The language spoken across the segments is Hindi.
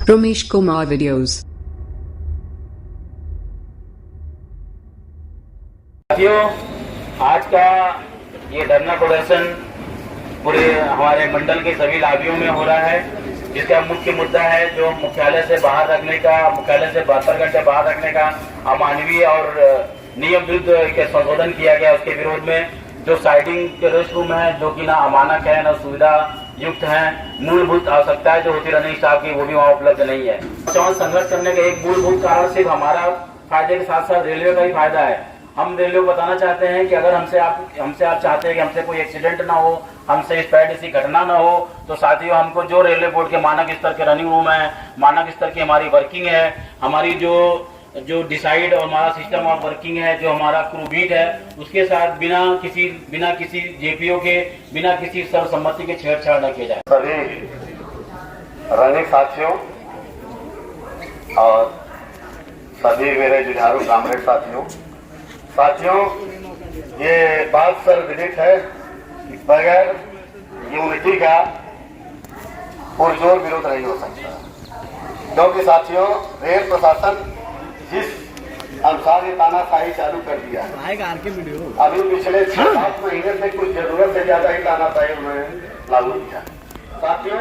Ramesh Kumar Videos। साथियों, आज का ये धरना प्रदर्शन पूरे हमारे मंडल के सभी लाभियों में हो रहा है, जिसका मुख्य मुद्दा है जो मुख्यालय से बाहर रखने का, मुख्यालय से 72 घंटे बाहर रखने का अमानवीय और नियम विरुद्ध के संशोधन किया गया। उसके विरोध में जो साइडिंग के रेस्ट रूम है, जो कि ना अमानक है ना सुविधा युक्त है, मूलभूत आवश्यकताएं जो होती रनिंग स्टाफ की वो भी वहाँ उपलब्ध नहीं है। चौन संघर्ष करने का एक मूलभूत कारण सिर्फ हमारा फायदे के साथ साथ रेलवे का ही फायदा है। हम रेलवे को बताना चाहते हैं कि अगर हमसे आप चाहते हैं कि हमसे कोई एक्सीडेंट ना हो, हमसे इस पैड ऐसी घटना ना हो, तो साथियों हमको जो रेलवे बोर्ड के मानक स्तर के रनिंग रूम है, मानक स्तर की हमारी वर्किंग है, हमारी जो डिसाइड और हमारा सिस्टम ऑफ वर्किंग है, जो हमारा क्रू बीट है, उसके साथ बिना किसी जेपीओ के, बिना किसी सर्वसम्मति के छेड़छाड़ न किया जाए। सभी रनिंग साथियों और सभी मेरे जुझारू कामरेड साथियों, ये बात सर्वविदित है कि बगैर यूनिटी का पुरजोर विरोध नहीं हो सकता, क्योंकि साथियों रेल प्रशासन जिस अनुसार ये तानाशाही चालू कर दिया है, अभी पिछले 6-7 महीने से कुछ जरूरत से ज्यादा ही तानाशाही उन्होंने लागू किया। साथियों,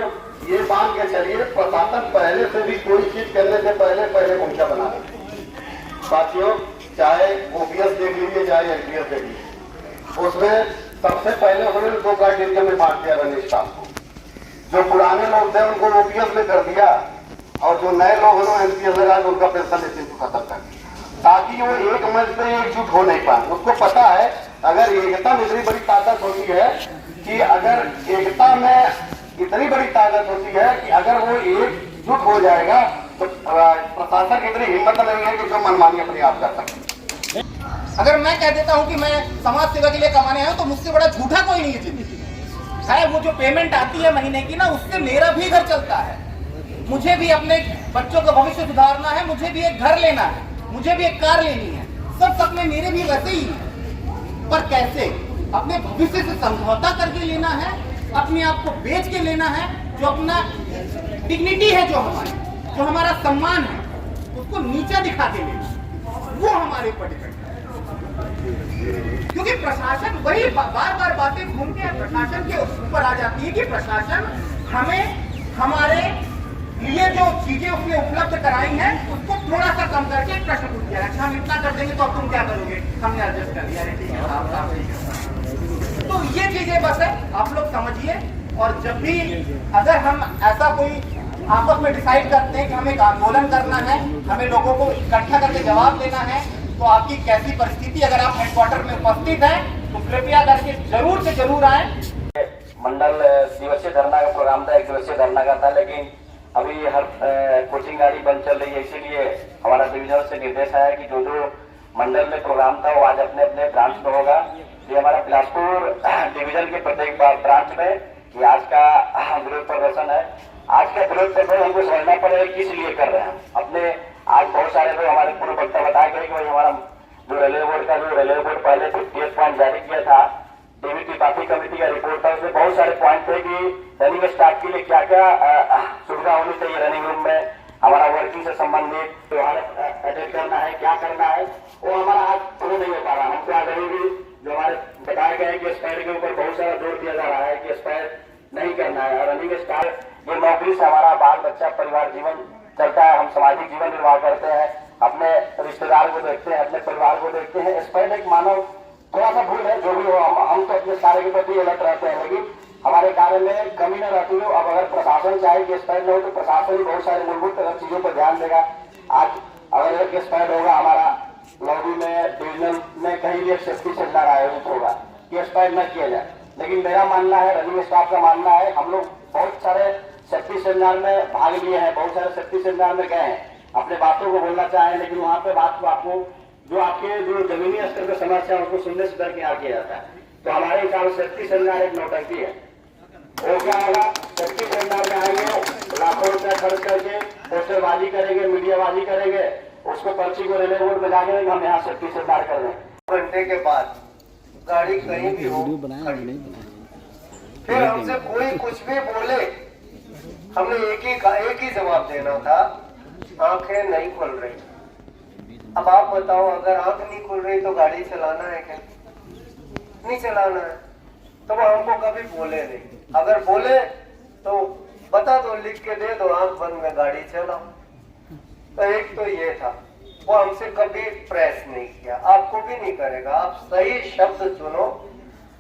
ये मान के चलिए प्रशासन पहले से भी कोई चीज करने से पहले भूमिका बना ली। साथियों, चाहे ओपीएस देख लीजिए, चाहे एलपीएस देख लीजिए, उसमें सबसे पहले उन्होंने 2 क्राइटेरिया में बांट दिया रनिंग स्टाफ को। जो पुराने लोग थे उनको ओपीएस में कर दिया, और जो नए लोग उन्होंने एलपीएस लगा तो उनका पेंशन लेते खत्म कर दिया, ताकि वो एक मंच पे एकजुट हो नहीं पाए। उसको पता है अगर एकता में इतनी बड़ी ताकत होती है कि अगर एकता में इतनी बड़ी ताकत होती है कि अगर वो एकजुट हो जाएगा तो प्रशासन की इतनी हिम्मत नहीं है कि जो मनमानी अपने आप कर सकते। अगर मैं कह देता हूं कि मैं समाज सेवा के लिए कमाने आया हूं तो मुझसे बड़ा झूठा कोई नहीं है जिंदगी में। शायद वो जो पेमेंट आती है महीने की ना, उससे मेरा भी घर चलता है। मुझे भी अपने बच्चों का भविष्य सुधारना है, मुझे भी एक घर लेना है, मुझे भी एक कार लेनी है। सब सपने मेरे भी वैसे ही हैं, पर कैसे? अपने भविष्य से समझौता करके लेना है, अपने आप को बेच के लेना है। जो अपना डिग्निटी है, जो हमारा सम्मान है, उसको नीचा दिखा के लेना, वो हमारे ऊपर डिपेंड है। क्योंकि प्रशासन वही बार बातें घूम के प्रशासन के ऊपर आ जाती है कि प्रशासन हमें हमारे लिए जो चीजें उसने उपलब्ध कराई हैं उसको थोड़ा सा कम करके एक प्रश्न पूछ दिया, अच्छा हम इतना कर देंगे तो अब तुम क्या करोगे? हमने एडजस्ट कर लिया, ठीक है साहब। तो ये चीजें बस है, आप लोग समझिए। और जब भी अगर हम ऐसा कोई आपस में डिसाइड करते हैं कि हमें एक आंदोलन करना है, हमें लोगों को इकट्ठा करके जवाब देना है, तो आपकी कैसी परिस्थिति, अगर आप हेडक्वार्टर में उपस्थित हैं तो कृपया करके जरूर से जरूर आए। मंडल दिवसीय धरना का प्रोग्राम था, 1 दिवसीय धरना का था, लेकिन अभी हर कोचिंग गाड़ी बंद चल रही है, इसीलिए हमारा डिविजन से निर्देश आया कि जो मंडल में प्रोग्राम था वो आज अपने अपने ब्रांच में होगा। ये हमारा बिलासपुर डिवीजन के प्रत्येक ब्रांच में ये आज का विरोध प्रदर्शन है। आज का विरोध प्रदर्शन हमको समझना पड़ेगा किस लिए कर रहे हैं। अपने आज बहुत सारे लोग हमारे पूर्व वक्ता बताए गए कि भाई हमारा जो रेलवे बोर्ड पहले 58 पॉइंट जारी किया था, डीवी त्रिपाठी कमेटी का रिपोर्ट था, उसमें बहुत सारे पॉइंट थे कि रनिंग स्टाफ के लिए क्या क्या सुविधा होनी चाहिए रनिंग रूम में, हमारा वर्किंग से संबंधित त्योहार अटेंड करना है, क्या करना है, वो हमारा आज पूरा नहीं हो पा रहा। हमको आज भी जो हमारे बताया गया है कि स्पैड के ऊपर बहुत सारा जोर दिया जा रहा है कि स्पैड नहीं करना है। और रनिंग स्टाफ ये नौकरी से हमारा बाल बच्चा परिवार जीवन चलता है, हम सामाजिक जीवन निर्वाह करते हैं, अपने रिश्तेदार को देखते हैं, अपने परिवार को देखते हैं। स्पैड एक मानव थोड़ा सा भूल है, जो भी हो हम तो अपने कार्य के प्रति अलर्ट रहते हैं, लेकिन हमारे कार्य में कमी न रहती हो। अब अगर प्रशासन चाहे कि स्पैड न हो तो प्रशासन ही बहुत सारे मूलभूत चीजों पर ध्यान देगा। आज अगर एक स्पैड होगा, हमारा लॉबी में डिविजन में कहीं भी एक सेफ्टी सेमिनार आयोजित होगा कि स्पैड न किया जाए। लेकिन मेरा मानना है, रनिंग स्टाफ का मानना है, हम लोग बहुत सारे सेफ्टी सेमिनार में भाग लिए हैं, बहुत सारे सेफ्टी सेमिनार में गए हैं, अपने बातों को बोलना चाहें, लेकिन वहाँ पे बात को आपको जो आपके जो जमीनी स्तर पर समस्या है उसको सुनने से दरकिनार किया जाता है। तो हमारे हिसाब से सेफ्टी सेमिनार एक नौटंकी है। वो क्या होगा, सेफ्टी सेमिनार में आएंगे, लाखों रुपया खर्च करके पोस्टरबाजी करेंगे, मीडियाबाजी करेंगे, उसको पर्ची को रेलवे बोर्ड में जाके हम यहाँ सेफ्टी सेमिनार कर रहे हैं। घंटे के बाद गाड़ी कहीं भी हो, फिर हमसे कोई कुछ भी बोले, हमने एक ही जवाब देना था, आंखें नहीं खुल रही। अब आप बताओ, अगर आंख नहीं खुल रही तो गाड़ी चलाना है क्या? नहीं चलाना है, तो वो हमको कभी बोले नहीं। अगर बोले तो बता दो, लिख के दे दो, आंख बंद में गाड़ी चलाओ। तो एक तो ये था, वो हमसे कभी प्रेस नहीं किया, आपको भी नहीं करेगा। आप सही शब्द चुनो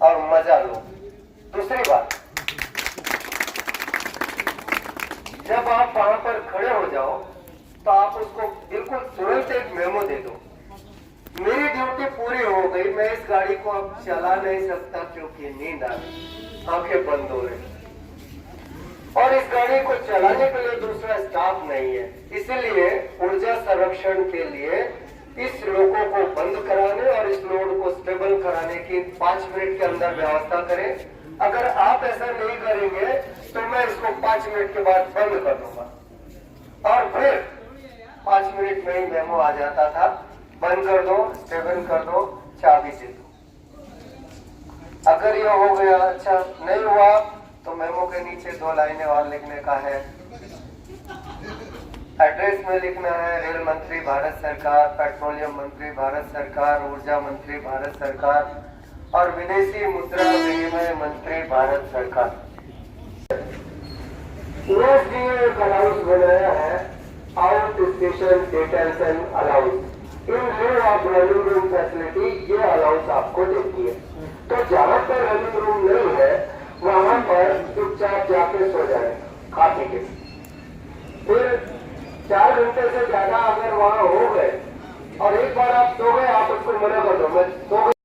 और मजा लो। दूसरी बात, जब आप वहां पर खड़े हो जाओ तो आप उसको बिल्कुल तुरंत एक मेमो दे दो, मेरी ड्यूटी पूरी हो गई, मैं इस गाड़ी को अब चला नहीं सकता क्योंकि नींद आ गई, आंखें बंद हो गई, और इस गाड़ी को चलाने के लिए दूसरा स्टाफ नहीं है। इसलिए ऊर्जा संरक्षण के लिए इस लोगों को बंद कराने और इस लोड को स्टेबल कराने की 5 मिनट के अंदर व्यवस्था करें। अगर आप ऐसा नहीं करेंगे तो मैं इसको 5 मिनट के बाद बंद कर दूंगा। और फिर 5 मिनट में ही मेमो आ जाता था, बंद कर दो, स्टेबल कर दो, चाबी दे दो। अगर ये हो गया, अच्छा नहीं हुआ, तो मेमो के नीचे 2 लाइनें और लिखने का है। एड्रेस में लिखना है रेल मंत्री भारत सरकार, पेट्रोलियम मंत्री भारत सरकार, ऊर्जा मंत्री भारत सरकार और विदेशी मुद्रा विनिमय मंत्री भारत सरकार। एक अलाउंस बनाया है, out station detention allowance. In लिeu of running room facility ये अलाउंस आपको देती है। तो जहां पर रनिंग रूम नहीं है वहां पर चुपचाप जाके सो जाए खा पी के। फिर 4 घंटे से ज्यादा अगर वहां हो गए और एक बार आप सो गए, आप उसको मना कर दो, मैं सो गए।